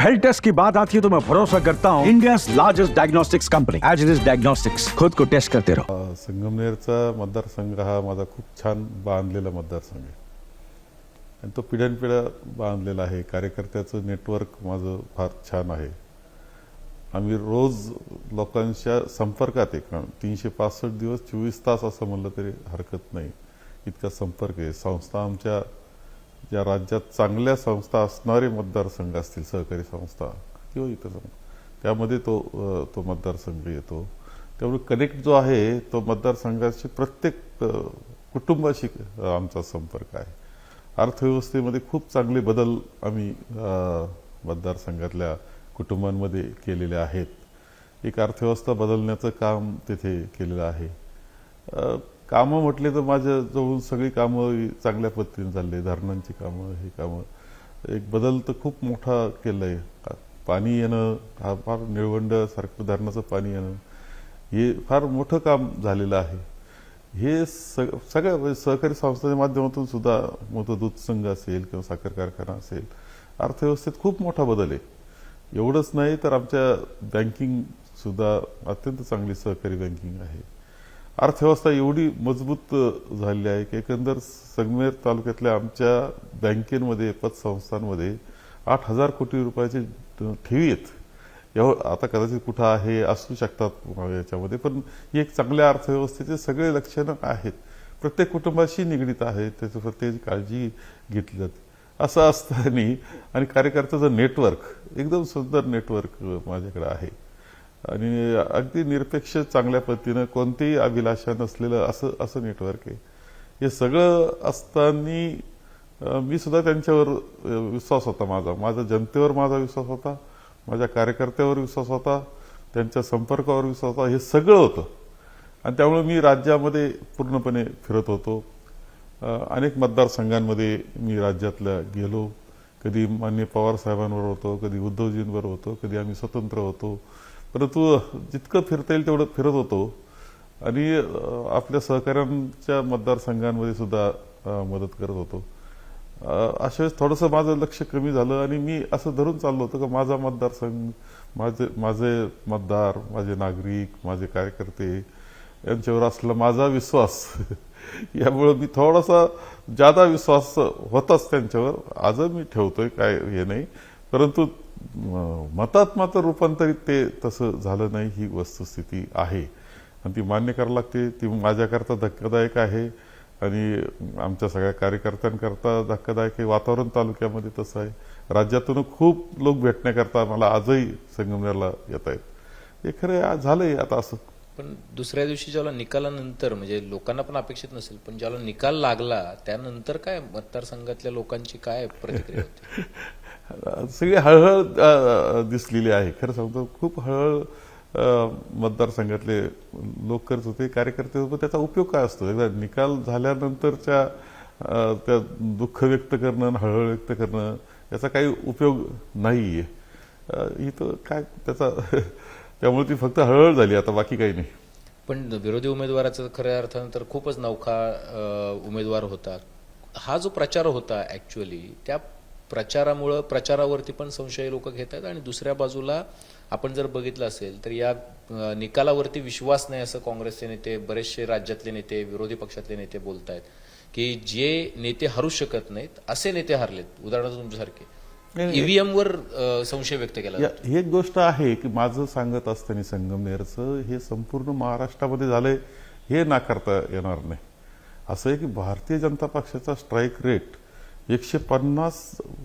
Health taste की बात आती है तो मैं भरोसा करता हूँ India largest diagnostics company as it is diagnostics. खुद को टेस्ट करते रहो। संगमनेरचा मतदारसंघ हा माझा खूप छान बांधलेला मतदारसंघ आहे आणि तो पिढ्यानपिढ्या बांधलेला आहे। कार्यकर्त्याचं नेटवर्क माझं फार छान आहे। आम्ही रोज लोकांच्या संपर्कात आहे। 365 दिवस 24 तास असं म्हणलं तरी हरकत नाही, इतका संपर्क आहे। संस्था आमच्या ज्या राज्यात चांगल्या संस्था असणारे मतदारसंघ असतील, सहकारी संस्था किंवा इतर, त्यामध्ये तो मतदारसंघ येतो। त्यामुळे कनेक्ट जो आहे तो मतदारसंघाशी प्रत्येक कुटुंबाशी आमचा संपर्क आहे। अर्थव्यवस्थेमध्ये खूप चांगले बदल आम्ही मतदारसंघातल्या कुटुंबांमध्ये केलेले आहेत। एक अर्थव्यवस्था बदलण्याचं काम तिथे केलेलं आहे। कामं म्हटले तर माझ्या जवळून सगळी कामं चांगल्या पद्धतीने झाले। धरणांची कामं, हे कामं, एक बदल तर खूप मोठा केलाय। पाणी येणं, हा फार निळवंड सारखं धरणाचं पाणी येणं, हे फार मोठं काम झालेलं आहे। हे सगळ्या सहकारी संस्थांच्या माध्यमातून सुद्धा मोठं दूध संघ असेल किंवा साखर कारखाना असेल, अर्थव्यवस्थेत खूप मोठा बदल आहे। एवढंच नाही तर आमच्या बँकिंग सुद्धा अत्यंत चांगली सहकारी बँकिंग आहे। अर्थव्यवस्था एवढी मजबूत झालेली आहे की एकंदर संगमनेर तालुक्यातल्या आमच्या बँकेमध्ये, पतसंस्थांमध्ये 8,000 कोटी रुपयाची ठेवी आहेत। आता कदाचित कुठं आहे असू शकतात याच्यामध्ये, पण ही एक चांगल्या अर्थव्यवस्थेचे सगळे लक्षणं आहेत। प्रत्येक कुटुंबाशी निगडीत आहे, त्याची प्रत्येक काळजी घेतली जाते। असं असताना आणि कार्यकर्त्याचं नेटवर्क, एकदम सुंदर नेटवर्क माझ्याकडे आहे आणि अगदी निरपेक्ष चांगल्या पद्धतीनं कोणतीही अभिलाषा नसलेलं असं नेटवर्क आहे। हे सगळं असताना मी सुद्धा त्यांच्यावर विश्वास होता, माझा जनतेवर माझा विश्वास होता, माझ्या कार्यकर्त्यावर विश्वास होता, त्यांच्या संपर्कावर विश्वास होता, हे सगळं होतं। आणि त्यामुळे मी राज्यामध्ये पूर्णपणे फिरत होतो। अनेक मतदारसंघांमध्ये मी राज्यातल्या गेलो। कधी माननीय पवार साहेबांवर होतो, कधी उद्धवजींवर होतो, कधी आम्ही स्वतंत्र होतो। परंतु जितकं फिरता येईल तेवढं फिरत होतो आणि आपल्या सहकाऱ्यांच्या मतदारसंघांमध्ये सुद्धा मदत करत होतो। अशा वेळेस थोडंसं माझं लक्ष कमी झालं आणि मी असं धरून चाललो होतो की माझा मतदारसंघ, माझे मतदार, माझे नागरिक, माझे कार्यकर्ते यांच्यावर असलेला माझा विश्वास यामुळे मी थोडासा जादा विश्वास होताच त्यांच्यावर, आजही मी ठेवतोय, काय हे नाही। परंतु मतात मात्र रूपांतरित ते तसं झालं नाही, ही वस्तुस्थिती आहे आणि ती मान्य करावी लागते। ती माझ्याकरता धक्कादायक आहे आणि आमच्या सगळ्या कार्यकर्त्यांकरता धक्कादायक आहे। वातावरण तालुक्यामध्ये तसं आहे। राज्यातून खूप लोक भेटण्याकरता मला आजही संगमनेरला येत आहेत। हे खरं झालंय आता असं। पण दुसऱ्या दिवशी ज्याला निकालानंतर, म्हणजे लोकांना पण अपेक्षित नसेल, पण ज्याला निकाल लागला त्यानंतर काय मतदारसंघातल्या लोकांची काय प्रतिक्रिया होती? सगळी हळहळ दिसलेली आहे। खरं सांगतो, खूप हळहळ मतदारसंघातले लोक करत होते, कार्यकर्ते होते। त्याचा उपयोग काय असतो? एकदा निकाल झाल्यानंतरच्या त्या दुःख व्यक्त करणं, हळहळ व्यक्त करणं, याचा काही उपयोग नाहीये इथं काय त्याचा त्यामुळे ती फक्त हळहळ झाली, आता बाकी काही नाही। पण विरोधी उमेदवाराचा खऱ्या अर्थानं तर खूपच नवखा उमेदवार होता। हा जो प्रचार होता ऍक्च्युअली, त्या प्रचारामुळे प्रचारावरती पण संशय लोक घेत आहेत आणि दुसऱ्या बाजूला आपण जर बघितलं असेल तर या निकालावरती विश्वास नाही असं काँग्रेसचे नेते, बरेचसे राज्यातले नेते, विरोधी पक्षातले नेते बोलत आहेत की जे नेते हरू शकत नाहीत असे नेते हरलेत। उदाहरणार्थ तुमच्यासारखे ईव्हीएम वर संशय व्यक्त केला। ही एक गोष्ट आहे की माझं सांगत असताना संगमनेरचं हे संपूर्ण महाराष्ट्रामध्ये झालंय हे नाकारता येणार नाही। असं आहे की भारतीय जनता पक्षाचा स्ट्राईक रेट 150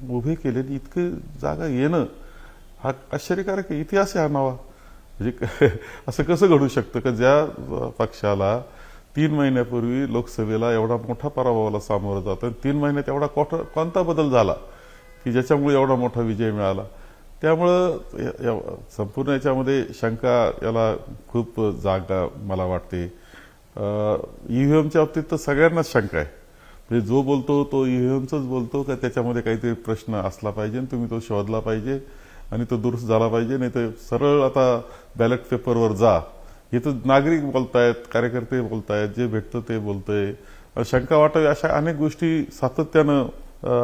उभे केलेली इतकी जागा येणं हा आश्चर्यकारक आहे। इतिहास आहे आणावा, म्हणजे असं कसं घडू शकतं की ज्या पक्षाला 3 महिन्यापूर्वी लोकसभेला एवढा मोठा पराभवाला सामोरं जातं, 3 महिन्यात एवढा कोणता बदल झाला की ज्याच्यामुळे एवढा मोठा विजय मिळाला? त्यामुळं संपूर्ण याच्यामध्ये शंका याला खूप जागा मला वाटते। ईव्हीएमच्या बाबतीत तर सगळ्यांनाच शंका आहे, म्हणजे जो बोलतो तो ईव्हीएमचंच बोलतो का त्याच्यामध्ये काहीतरी प्रश्न असला पाहिजे, तुम्ही तो शोधला पाहिजे आणि तो दुरुस्त झाला पाहिजे, नाही तर सरळ आता बॅलेट पेपरवर जा। इथं नागरिक बोलतायत, कार्यकर्ते बोलतायत, जे भेटतं ते बोलतंय, शंका वाटावी अशा अनेक गोष्टी सातत्यानं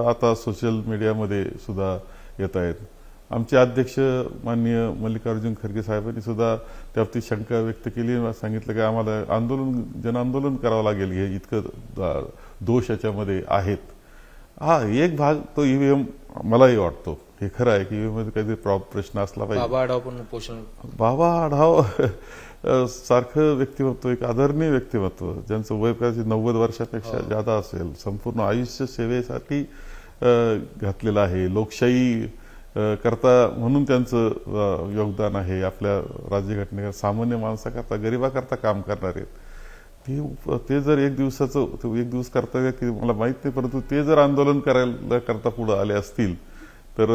आता सोशल मीडियामध्ये सुद्धा येत आहेत। आमचे अध्यक्ष माननीय मल्लिकार्जुन खरगे साहेबांनी सुद्धा त्याबाबतीत शंका व्यक्त केली, सांगितलं की आम्हाला जनआंदोलन करावं लागेल, हे इतकं दोष याच्यामध्ये आहेत. हा एक भाग तो ईव्हीएम मलाही वाटतो, हे खरं आहे की ईव्हीएम मध्ये काहीतरी प्रश्न असला पाहिजे. बाबा आढाव पण उपोषण, बाबा आढाव सारखं व्यक्तिमत्व, एक आदरणीय व्यक्तिमत्व, ज्यांचं वय कदाचित 90 वर्षापेक्षा जादा असेल, संपूर्ण आयुष्य सेवेसाठी घातलेलं आहे, लोकशाही करता म्हणून त्यांचं योगदान आहे, आपल्या राज्यघटनेकर सामान्य माणसाकरता गरिबाकरता काम करणारे. ते जर एक दिवस करता की मला माहित नाही, परंतु ते जर आंदोलन करायला करता पुढे आले असतील तर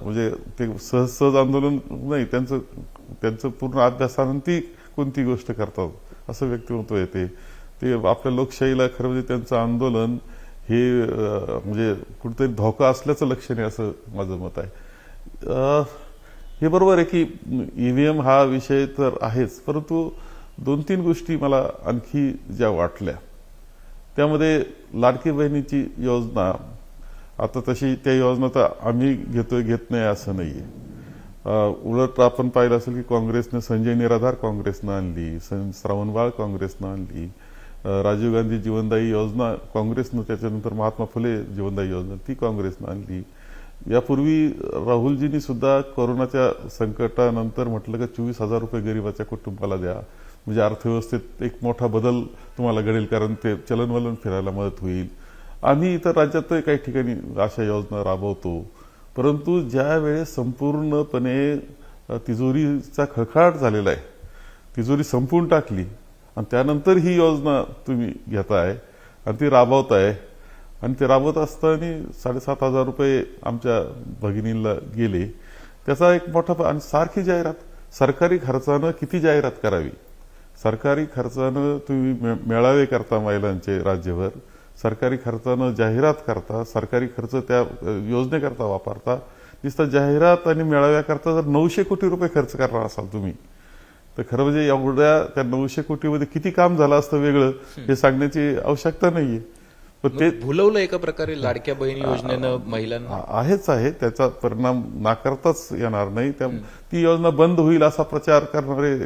म्हणजे ते सहज आंदोलन नाही, त्यांचं पूर्ण अभ्यासानंतर कोणती गोष्ट करतात असं व्यक्तिमत्व येते. ते आपल्या लोकशाहीला खरं म्हणजे त्यांचं आंदोलन हे म्हणजे कुठेतरी धोका असल्याचं लक्षण आहे असं माझं मत आहे. हे बरोबर आहे की ईव्हीएम हा विषय तर आहेच, परंतु 2-3 गोष्टी मला आणखी ज्या वाटल्या त्यामध्ये लाडकी बहिणीची योजना, आता तशी त्या योजना तर आम्ही घेत नाही असं नाहीये. उलट आपण पाहिलं असेल की काँग्रेसने संजय निराधार काँग्रेसनं आणली, श्रावणबाळ काँग्रेसनं आणली, राजीव गांधी जीवनदायी योजना काँग्रेसनं, त्याच्यानंतर महात्मा फुले जीवनदायी योजना ती काँग्रेसनं आणली. यापूर्वी राहुलजींनी सुद्धा कोरोनाच्या संकटानंतर म्हटलं की 24,000 रुपये गरीबाच्या कुटुंबाला द्या, म्हणजे अर्थव्यवस्थेत एक मोठा बदल तुम्हाला घडेल, कारण ते चलनवलन फिरायला मदत होईल. आम्ही इतर राज्यातही काही ठिकाणी अशा योजना राबवतो, परंतु ज्या वेळेस संपूर्णपणे तिजोरीचा खळखळाट झालेला आहे, तिजोरी संपून टाकली आणि त्यानंतर ही योजना तुम्ही घेताय आणि ती राबवताय, आणि ते राबवत असताना 7,500 रुपये आमच्या भगिनीला गेले, त्याचा एक मोठा, आणि सारखी जाहिरात, सरकारी खर्चानं किती जाहिरात करावी, सरकारी खर्चानं तुम्ही मेळावे करता महिलांचे राज्यभर, सरकारी खर्चानं जाहिरात करता, सरकारी खर्च त्या योजनेकरता वापरता, नुसतं जाहिरात आणि मेळाव्याकरता जर 900 कोटी रुपये खर्च करणार असाल तुम्ही, तर खरं म्हणजे एवढ्या त्या 900 कोटीमध्ये किती काम झालं असतं वेगळं हे सांगण्याची आवश्यकता नाहीये. पण ते भुलवलं एका प्रकारे लाडक्या बहिणी योजनेनं महिलांना. आहेच आहे, त्याचा परिणाम नाकारताच येणार नाही. ती योजना बंद होईल असा प्रचार करणारे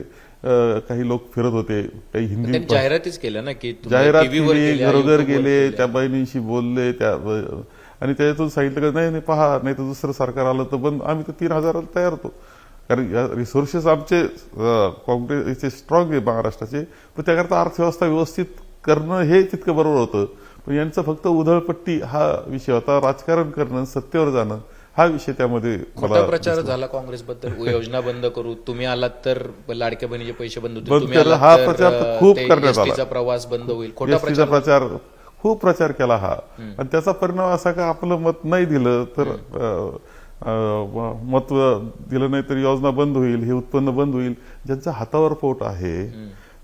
काही लोक फिरत होते, काही हिंदी जाहिरातीच केल्या ना, की जाहिरात केली, घरोघर गेले, त्या बहिणींशी बोलले, आणि त्याच्यातून सांगितलं की नाही पहा, नाही तर दुसरं सरकार आलं तर बंद, आम्ही तर 3,000ला तयार होतो, कारण रिसोर्सेस आमचे काँग्रेसचे स्ट्रॉंग आहे महाराष्ट्राचे, पण त्याकरता अर्थव्यवस्था व्यवस्थित करणं हे तितकं बरोबर होतं. पण यांचं फक्त उधळपट्टी हा विषय होता, राजकारण करणं, सत्तेवर जाणं हा विषय त्यामध्ये खोटा प्रचार झाला काँग्रेसबद्दल. योजना बंद करू, तुम्ही आलात तर लाडक्या बहिणीचे पैसे बंद होतील, तुम्ही आलात हा प्रचार खूप करण्यात आला, प्रवास बंद होईल, खोटा प्रचार खूप प्रचार केला हा. आणि त्याचा परिणाम असा का आपलं मत नाही दिलं तर मत दिलं नाही तर योजना बंद होईल, हे उत्पन्न बंद होईल. ज्यांच्या हातावर पोट आहे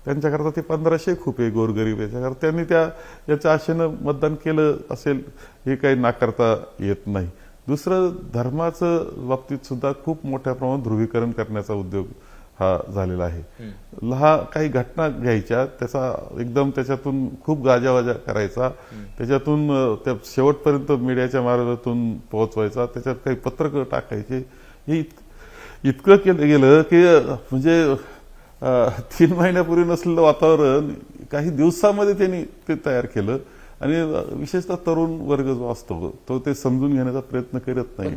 त्यांच्याकरता ते 1500 खूप आहे, गोरगरीब याच्याकरता त्यांनी याच्या आशेनं मतदान केलं असेल, हे काही नाकारता येत नाही. दुसरं, धर्माचं बाबतीत सुद्धा खूप मोठ्या प्रमाणात ध्रुवीकरण करण्याचा उद्योग हा झालेला आहे. हा काही घटना घ्यायच्या, त्याचा एकदम त्याच्यातून खूप गाजावाजा करायचा, त्याच्यातून त्या शेवटपर्यंत मीडियाच्या मार्गातून पोहोचवायचा, त्याच्यात काही पत्रकं टाकायचे, हे इतकं केलं गेलं की म्हणजे 3 महिन्यापूर्वी नसलेलं वातावरण काही दिवसामध्ये त्यांनी ते तयार केलं. आणि विशेषतः तरुण वर्ग जो असतो तो ते समजून घेण्याचा प्रयत्न करत नाही.